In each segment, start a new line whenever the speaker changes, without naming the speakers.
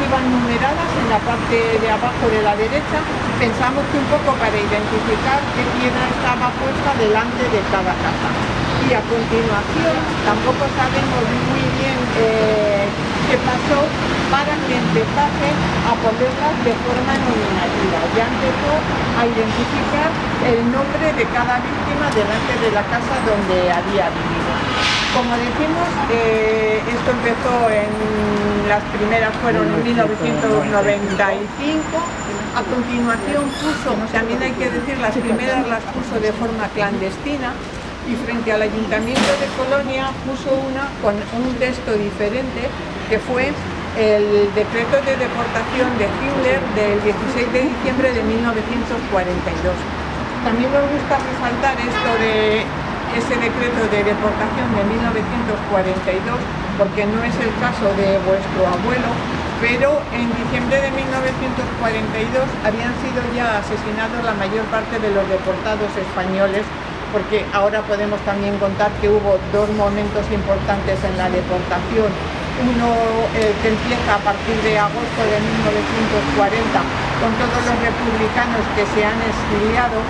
iban numeradas en la parte de abajo de la derecha. Pensamos que un poco para identificar qué piedra estaba puesta delante de cada casa. Y a continuación tampoco sabemos muy bien qué pasó para que empezase a ponerlas de forma nominativa. Ya empezó a identificar el nombre de cada víctima delante de la casa donde había vivido. Como decimos, esto empezó las primeras fueron en 1995. A continuación puso, también hay que decir, las primeras las puso de forma clandestina, y frente al Ayuntamiento de Colonia puso una con un texto diferente, que fue el decreto de deportación de Hitler del 16 de diciembre de 1942. También nos gusta resaltar esto de ese decreto de deportación de 1942, porque no es el caso de vuestro abuelo, pero en diciembre de 1942 habían sido ya asesinados la mayor parte de los deportados españoles, porque ahora podemos también contar que hubo dos momentos importantes en la deportación. Uno que empieza a partir de agosto de 1940 con todos los republicanos que se han exiliado,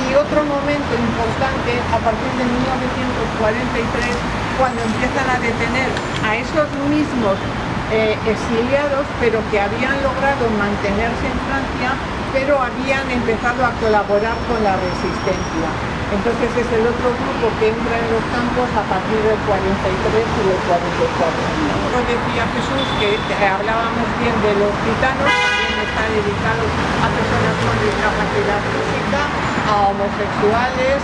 y otro momento importante a partir de 1943, cuando empiezan a detener a esos mismos exiliados, pero que habían logrado mantenerse en Francia, pero habían empezado a colaborar con la resistencia. Entonces es el otro grupo que entra en los campos a partir del 43 y del 44. Nos decía Jesús que hablábamos bien de los gitanos, también está dedicado a personas con discapacidad física, a homosexuales,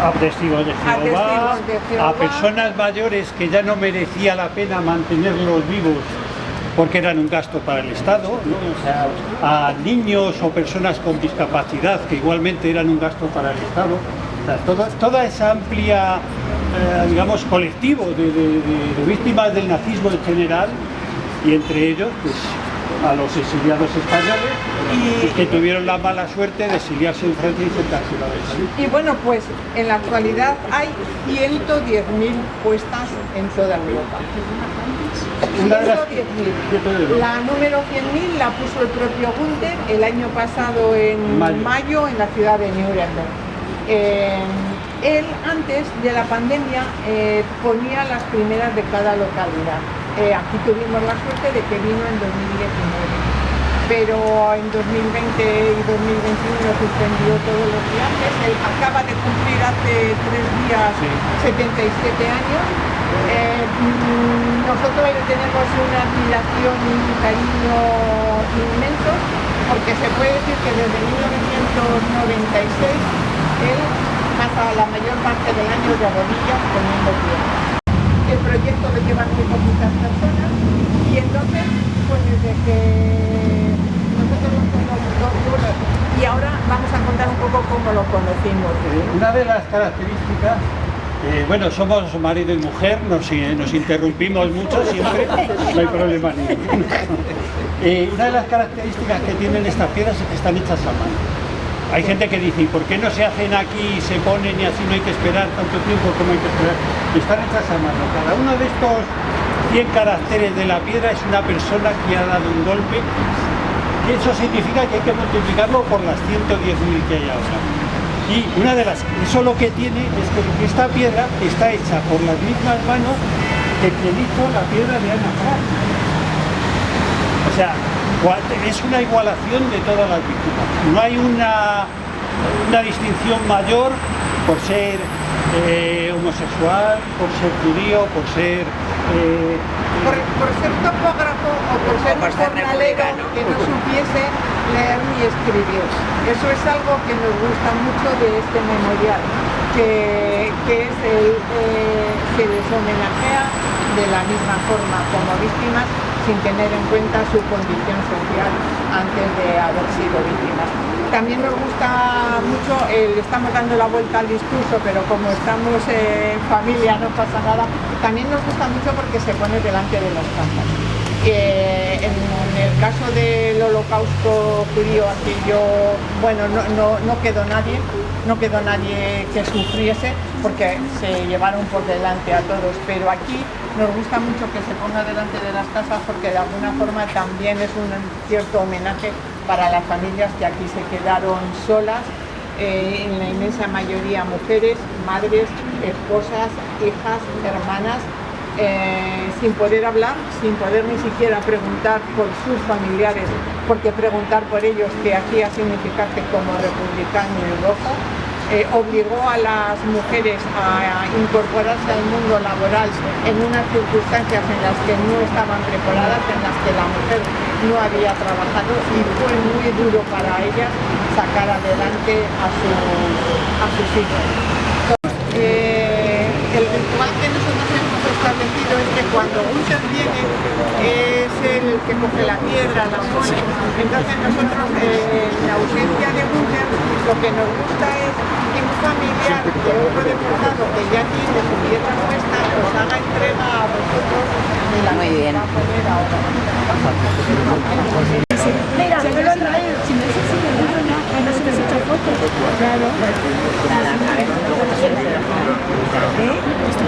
a testigos de Jehová, a personas mayores que ya no merecía la pena mantenerlos vivos porque eran un gasto para el Estado, ¿no? O sea, a niños o personas con discapacidad que igualmente eran un gasto para el Estado. O sea, toda esa amplia, digamos, colectivo de víctimas del nazismo en general, y entre ellos, pues, a los exiliados españoles que tuvieron la mala suerte de exiliarse en Francia y sentarse la vez.
Y bueno, pues en la actualidad hay 110.000 puestas en toda Europa. 110.000. La número 100.000 la puso el propio Günther el año pasado en mayo en la ciudad de Nuremberg. Él antes de la pandemia ponía las primeras de cada localidad. Aquí tuvimos la suerte de que vino en 2019, pero en 2020 y 2021 suspendió todos los viajes. Él acaba de cumplir hace 3 días 77 años. Nosotros le tenemos una admiración y un cariño inmenso, porque se puede decir que desde 1996 él pasa la mayor parte del año de rodillas poniendo pie. El proyecto lo llevan muy poquitas personas, y entonces, pues desde que nosotros nos conocimos, y ahora vamos a contar un poco cómo lo conocimos.
Una de las características, bueno, somos marido y mujer, nos interrumpimos mucho siempre, no hay problema ninguno. Una de las características que tienen estas piedras es que están hechas a mano. Hay gente que dice, ¿y por qué no se hacen aquí y se ponen y así no hay que esperar tanto tiempo como hay que esperar? Están hechas a mano. Cada uno de estos 100 caracteres de la piedra es una persona que ha dado un golpe, y eso significa que hay que multiplicarlo por las 110.000 que hay ahora. Y eso lo que tiene es que esta piedra está hecha por las mismas manos que quien hizo la piedra de Ana Frank. O sea, es una igualación de todas las víctimas. No hay una distinción mayor por ser homosexual, por ser judío, por ser
topógrafo o por ser un jornalero que no supiese leer ni escribir. Eso es algo que nos gusta mucho de este memorial, que se les homenajea de la misma forma como víctimas, sin tener en cuenta su condición social antes de haber sido víctimas. También nos gusta mucho, estamos dando la vuelta al discurso, pero como estamos en familia no pasa nada. También nos gusta mucho porque se pone delante de los campos. En el caso del holocausto judío, bueno, no quedó nadie que sufriese, porque se llevaron por delante a todos, pero aquí nos gusta mucho que se ponga delante de las casas, porque de alguna forma también es un cierto homenaje para las familias que aquí se quedaron solas, en la inmensa mayoría mujeres, madres, esposas, hijas, hermanas, sin poder hablar, sin poder ni siquiera preguntar por sus familiares, porque preguntar por ellos, que aquí a significarte como republicano y rojo, obligó a las mujeres a incorporarse al mundo laboral en unas circunstancias en las que no estaban preparadas, en las que la mujer no había trabajado, y fue muy duro para ellas sacar adelante a sus hijos. El ritual que nosotros hemos establecido es que cuando Gunther viene, es el que coge la piedra, la pone. Entonces nosotros, en la ausencia de Gunther, lo que nos gusta es que un familiar de otro deputado que ya tiene su piedra puesta, os haga entrega a vosotros de la que va a poner ahora.
Mira, se me lo han traído. Si no es así, no se les echa foto. Claro.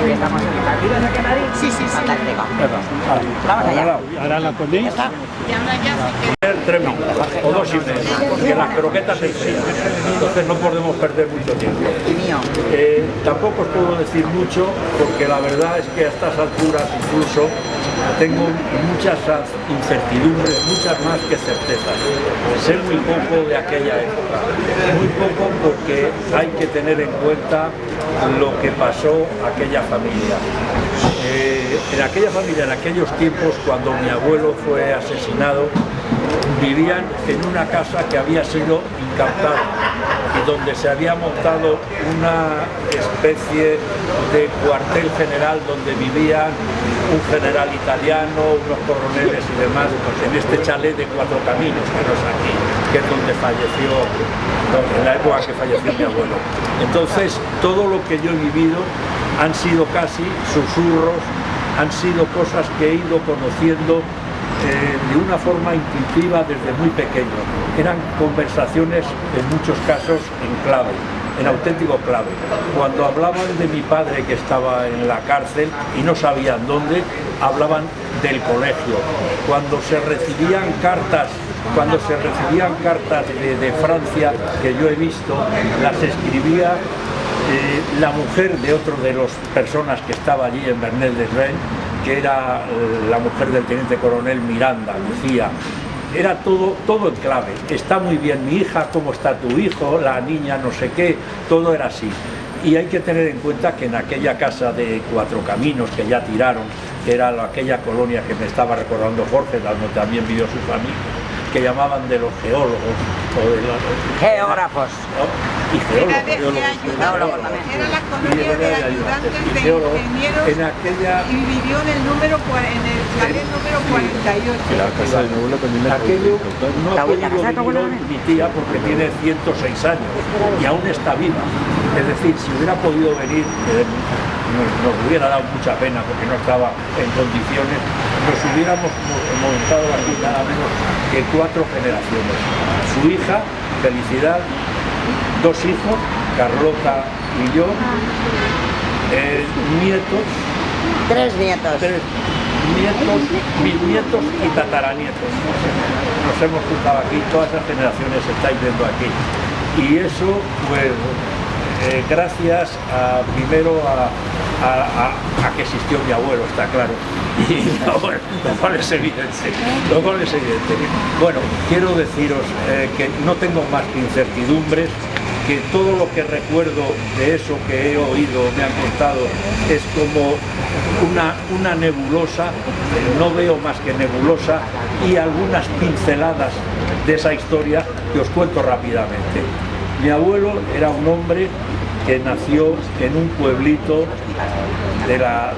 Estamos en Madrid, ¿no? ¿Que Madrid?
Sí.
Fantástico.
Vamos allá. Ahora la ponéis.
Y ahora ya sí que...
3 minutos o 2 y medio, porque las croquetas se enfrían, entonces no podemos perder mucho tiempo. Tampoco os puedo decir mucho, porque la verdad es que a estas alturas incluso tengo muchas incertidumbres, muchas más que certezas. Sé muy poco de aquella época, muy poco, porque hay que tener en cuenta lo que pasó a aquella familia. En aquella familia, en aquellos tiempos, cuando mi abuelo fue asesinado, vivían en una casa que había sido incautada y donde se había montado una especie de cuartel general donde vivían un general italiano, unos coroneles y demás, en este chalet de 4 Caminos, que no es aquí, que es donde falleció, en la época que falleció mi abuelo. Entonces, todo lo que yo he vivido han sido casi susurros, han sido cosas que he ido conociendo de una forma intuitiva desde muy pequeño. Eran conversaciones en muchos casos en clave, en auténtico clave. Cuando hablaban de mi padre, que estaba en la cárcel y no sabían dónde, hablaban del colegio. Cuando se recibían cartas de Francia, que yo he visto, las escribía la mujer de otro de las personas que estaba allí en Bernay-les-Bains, que era la mujer del teniente coronel Miranda, Lucía. Era todo en clave. Está muy bien mi hija, cómo está tu hijo, la niña, no sé qué, todo era así. Y hay que tener en cuenta que en aquella casa de 4 Caminos que ya tiraron, que era aquella colonia que me estaba recordando Jorge, donde también vivió su familia, que llamaban de los geólogos o de los
geógrafos.
Y geólogos,
Era la colonia de ayudantes de ingenieros,
en aquella...
y vivió en el chalet número 48.
La casa de mi abuelo también aquello no ha podido vivir mi tía porque tiene 106 años y aún está viva. Es decir, si hubiera podido venir, nos hubiera dado mucha pena porque no estaba en condiciones, nos hubiéramos montado aquí nada menos que 4 generaciones. Su hija, Felicidad, 2 hijos, Carlota y yo, nietos,
3 nietos.
3 nietos, bisnietos y tataranietos. Nos hemos juntado aquí, todas las generaciones estáis viendo aquí. Y eso, pues, gracias primero a que existió mi abuelo, está claro. Y lo cual es evidente. Bueno, quiero deciros que no tengo más que incertidumbres, que todo lo que recuerdo de eso que he oído, me han contado, es como una nebulosa, no veo más que nebulosa y algunas pinceladas de esa historia que os cuento rápidamente. Mi abuelo era un hombre que nació en un pueblito de la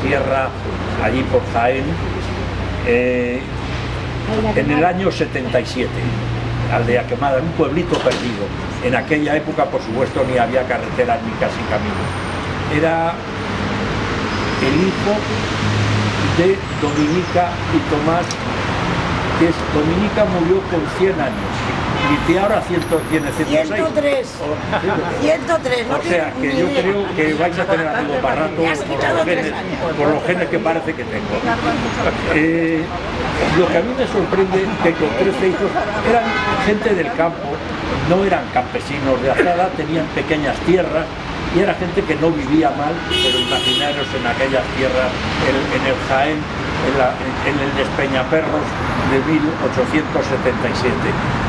sierra, allí por Jaén, en el año 77, Aldea Quemada, en un pueblito perdido. En aquella época, por supuesto, ni había carreteras ni casi caminos. Era el hijo de Dominica y Tomás, que Dominica murió con 100 años. Mi tía ahora tiene 106.
103. 103, no
O sea, que yo creo que vais a tener amigos para rato por los genes que parece que tengo. Lo que a mí me sorprende que con 13 hijos eran gente del campo, no eran campesinos de azada, tenían pequeñas tierras y era gente que no vivía mal, pero imaginaros en aquellas tierras, en el Jaén, en el Despeñaperros de 1877.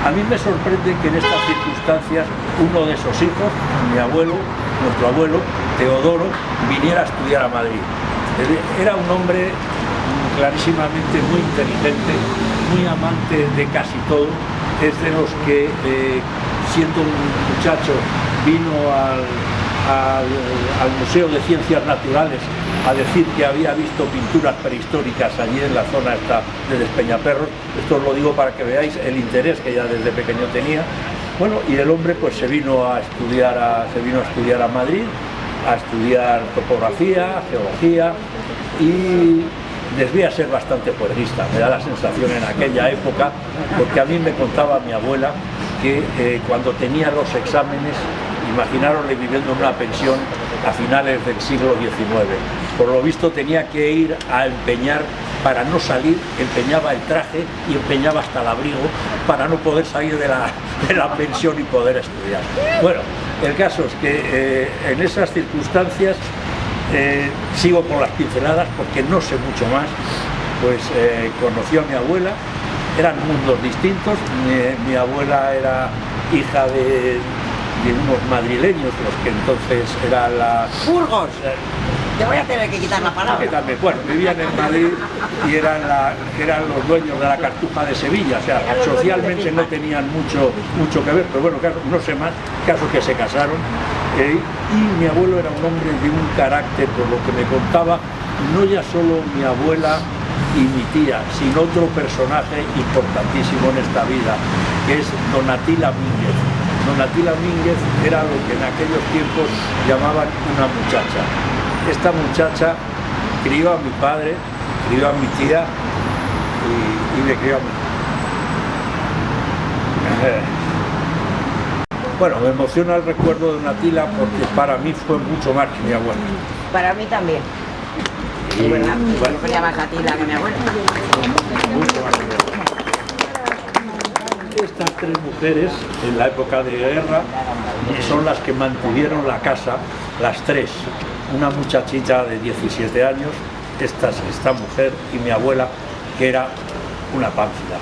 A mí me sorprende que en estas circunstancias uno de esos hijos, mi abuelo, nuestro abuelo, Teodoro, viniera a estudiar a Madrid. Era un hombre clarísimamente muy inteligente, muy amante de casi todo. Es de los que, siendo un muchacho, vino al Museo de Ciencias Naturales a decir que había visto pinturas prehistóricas allí en la zona esta de Despeñaperros. Esto os lo digo para que veáis el interés que ya desde pequeño tenía. Bueno, y el hombre pues se vino a estudiar a Madrid, a estudiar topografía, geología, y debía ser bastante juerguista, me da la sensación en aquella época, porque a mí me contaba mi abuela que cuando tenía los exámenes, imaginarosle viviendo en una pensión a finales del siglo XIX, por lo visto tenía que ir a empeñar, para no salir, empeñaba el traje y empeñaba hasta el abrigo para no poder salir de la pensión y poder estudiar. Bueno, el caso es que en esas circunstancias sigo con las pinceladas porque no sé mucho más. Pues conocí a mi abuela, eran mundos distintos. Mi abuela era hija de unos madrileños, los que entonces eran
Burgos. Te voy a tener que quitar la palabra.
Bueno, vivían en Madrid y eran los dueños de la Cartuja de Sevilla, o sea, socialmente no tenían mucho que ver, pero bueno, no sé más, caso que se casaron. Y mi abuelo era un hombre de un carácter, por lo que me contaba, no ya solo mi abuela y mi tía, sino otro personaje importantísimo en esta vida, que es Donatila Mínguez. Donatila Mínguez era lo que en aquellos tiempos llamaban una muchacha. Esta muchacha crió a mi padre, crió a mi tía y me crió a mí. Bueno, me emociona el recuerdo de Donatila porque para mí fue mucho más que mi abuela.
Para mí también.
Y,
¿Verdad?
bueno,
Yo quería más a Tila que mi abuela.
mucho más que mi abuela. Estas tres mujeres en la época de guerra son las que mantuvieron la casa, las tres. Una muchachita de 17 años, esta mujer y mi abuela, que era una pánfila.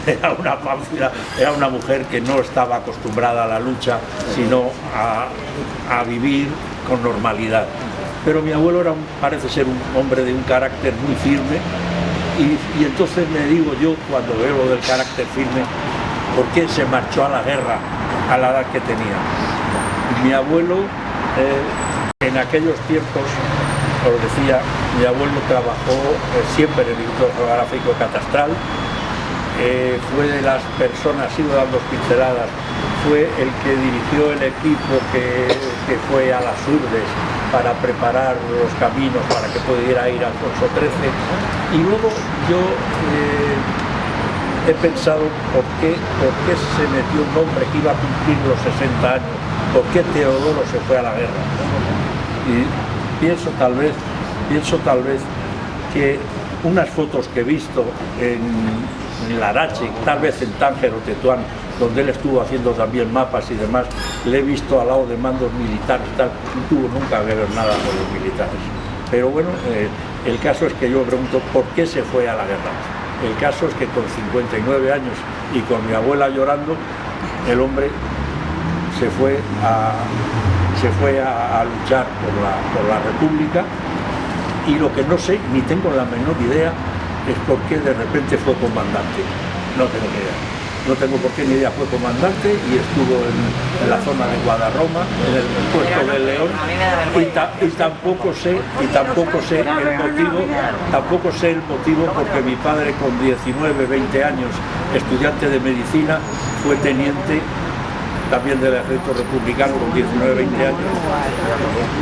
Era una pánfila, era una mujer que no estaba acostumbrada a la lucha, sino a vivir con normalidad. Pero mi abuelo parece ser un hombre de un carácter muy firme, y entonces me digo yo, cuando veo lo del carácter firme, ¿por qué se marchó a la guerra a la edad que tenía? Mi abuelo, en aquellos tiempos, os decía, mi abuelo trabajó siempre en el Instituto Geográfico Catastral. Fue de las personas, sigo dando pinceladas, fue el que dirigió el equipo que fue a las Urdes para preparar los caminos para que pudiera ir a Alfonso XIII. Y luego yo he pensado por qué se metió un hombre que iba a cumplir los 60 años, por qué Teodoro se fue a la guerra. Y pienso tal vez que unas fotos que he visto en Larache, tal vez en Tánger o Tetuán, donde él estuvo haciendo también mapas y demás, le he visto al lado de mandos militares y tal, no tuvo nunca que ver nada con los militares. Pero bueno, el caso es que yo me pregunto por qué se fue a la guerra. El caso es que con 59 años y con mi abuela llorando, el hombre se fue a luchar por la República, y lo que no sé, ni tengo la menor idea, es por qué de repente fue comandante. No tengo ni idea. No tengo por qué ni idea, fue comandante y estuvo en la zona de Guadarroma, en el puerto de León, y tampoco sé el motivo porque mi padre con 19, 20 años, estudiante de medicina, fue teniente también del ejército republicano con 19-20 años,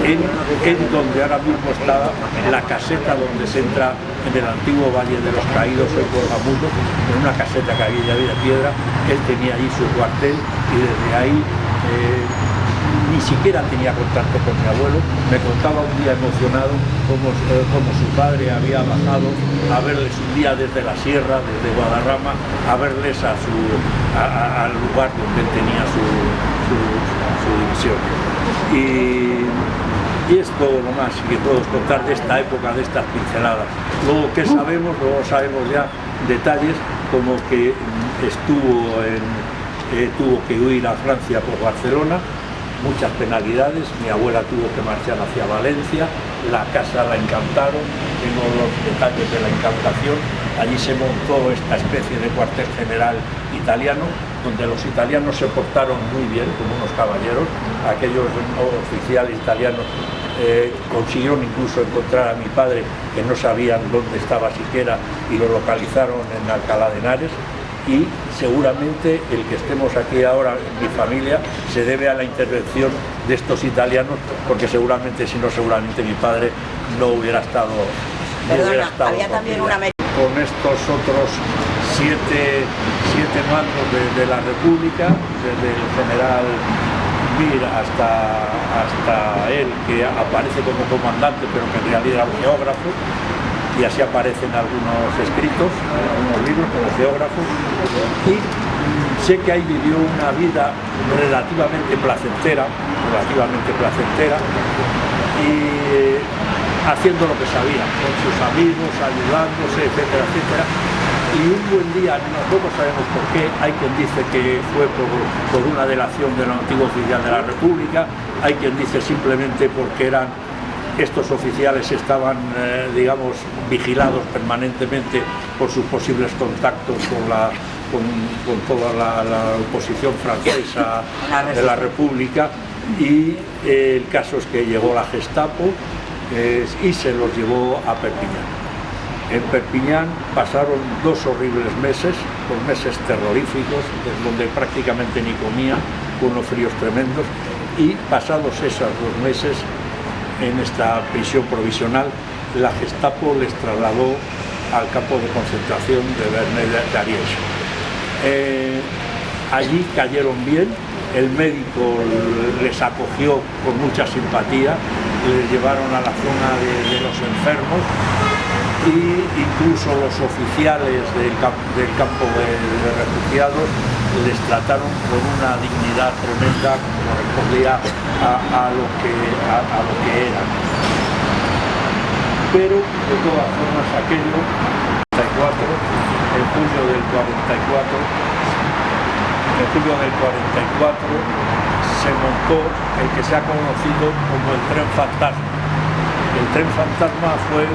en donde ahora mismo está la caseta donde se entra en el antiguo Valle de los Caídos, hoy Colgamundo, en una caseta que había de piedra. Él tenía allí su cuartel y desde ahí ni siquiera tenía contacto con mi abuelo. Me contaba un día emocionado como su padre había bajado a verles un día desde la sierra, desde Guadarrama, a verles al lugar donde él tenía su división. Y es todo lo más que puedo contar de esta época, de estas pinceladas. Luego, ¿qué sabemos? Luego sabemos ya detalles como que tuvo que huir a Francia por Barcelona, muchas penalidades, mi abuela tuvo que marchar hacia Valencia, la casa la encantaron, tengo los detalles de la encantación, allí se montó esta especie de cuartel general italiano, donde los italianos se portaron muy bien, como unos caballeros, aquellos oficiales italianos consiguieron incluso encontrar a mi padre, que no sabían dónde estaba siquiera, y lo localizaron en Alcalá de Henares. Y seguramente el que estemos aquí ahora en mi familia se debe a la intervención de estos italianos, porque seguramente, si no, seguramente mi padre no hubiera estado.
Perdona, había también una...
Con estos otros siete mandos de la República, desde el general Mir hasta él, que aparece como comandante, pero que en realidad era un geógrafo. Y así aparecen algunos escritos, algunos libros como geógrafo, y sé que ahí vivió una vida relativamente placentera, y haciendo lo que sabía, con sus amigos, ayudándose, etcétera, etcétera. Y un buen día, tampoco sabemos por qué, hay quien dice que fue por una delación del antiguo oficial de la República, hay quien dice simplemente porque estos oficiales estaban, digamos, vigilados permanentemente por sus posibles contactos con toda la oposición francesa de la República, y el caso es que llegó la Gestapo y se los llevó a Perpiñán. En Perpiñán pasaron 2 horribles meses, meses terroríficos, donde prácticamente ni comía, con unos fríos tremendos, y pasados esos 2 meses, en esta prisión provisional, la Gestapo les trasladó al campo de concentración de Bernay-d'Ariège. Allí cayeron bien, el médico les acogió con mucha simpatía, les llevaron a la zona de los enfermos, y incluso los oficiales del campo de refugiados les trataron con una dignidad tremenda, como correspondía a lo que eran. Pero de todas formas, aquello, en julio del 44, se montó el que se ha conocido como el tren fantasma. El tren fantasma fue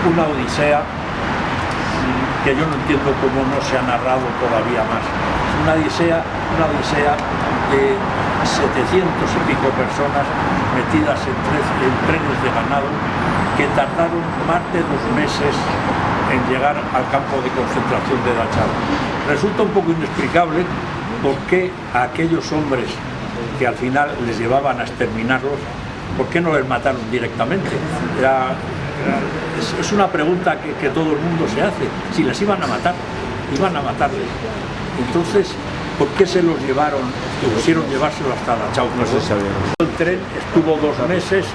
una odisea que yo no entiendo cómo no se ha narrado todavía más. Una odisea de 700 y pico personas metidas en trenes de ganado que tardaron más de 2 meses en llegar al campo de concentración de Dachau. Resulta un poco inexplicable por qué a aquellos hombres que al final les llevaban a exterminarlos, ¿por qué no les mataron directamente? Es una pregunta que todo el mundo se hace. Si les iban a matar, iban a matarles. Entonces, ¿por qué se los llevaron, quisieron llevárselo hasta Dachau? No se sabía. El tren estuvo 2 meses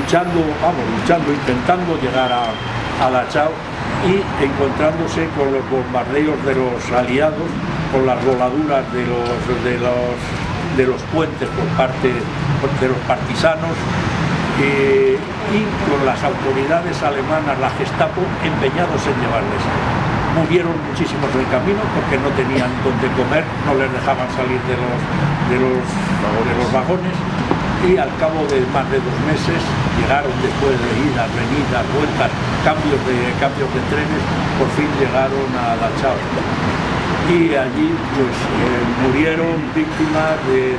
luchando, intentando llegar a Dachau, y encontrándose con los bombardeos de los aliados, con las voladuras de los puentes por parte de los partisanos, y con las autoridades alemanas, la Gestapo, empeñados en llevarles. Murieron muchísimos en el camino porque no tenían dónde comer, no les dejaban salir de los vagones, y al cabo de más de 2 meses llegaron, después de idas, venidas, vueltas, cambios de trenes, por fin llegaron a Dachau. Y allí pues murieron víctimas de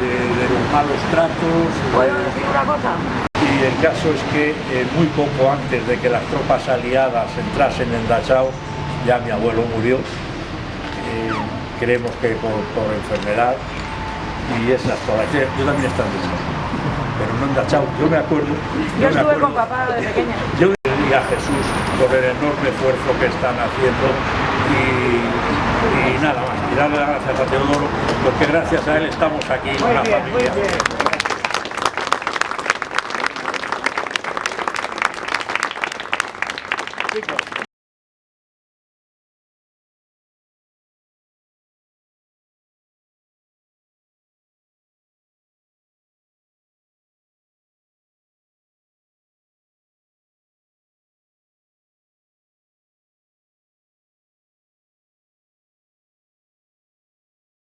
los malos tratos.
¿Puedo decir una cosa?
Y el caso es que muy poco antes de que las tropas aliadas entrasen en Dachau, ya mi abuelo murió. creemos que por enfermedad, y esas todas. Yo también estaba en Dachau, pero no en Dachau. Yo me acuerdo.
Yo estuve con papá de pequeña.
Yo y a Jesús por el enorme esfuerzo que están haciendo y nada más. Y darle las gracias a Teodoro, porque gracias a él estamos aquí, una familia. Chicos.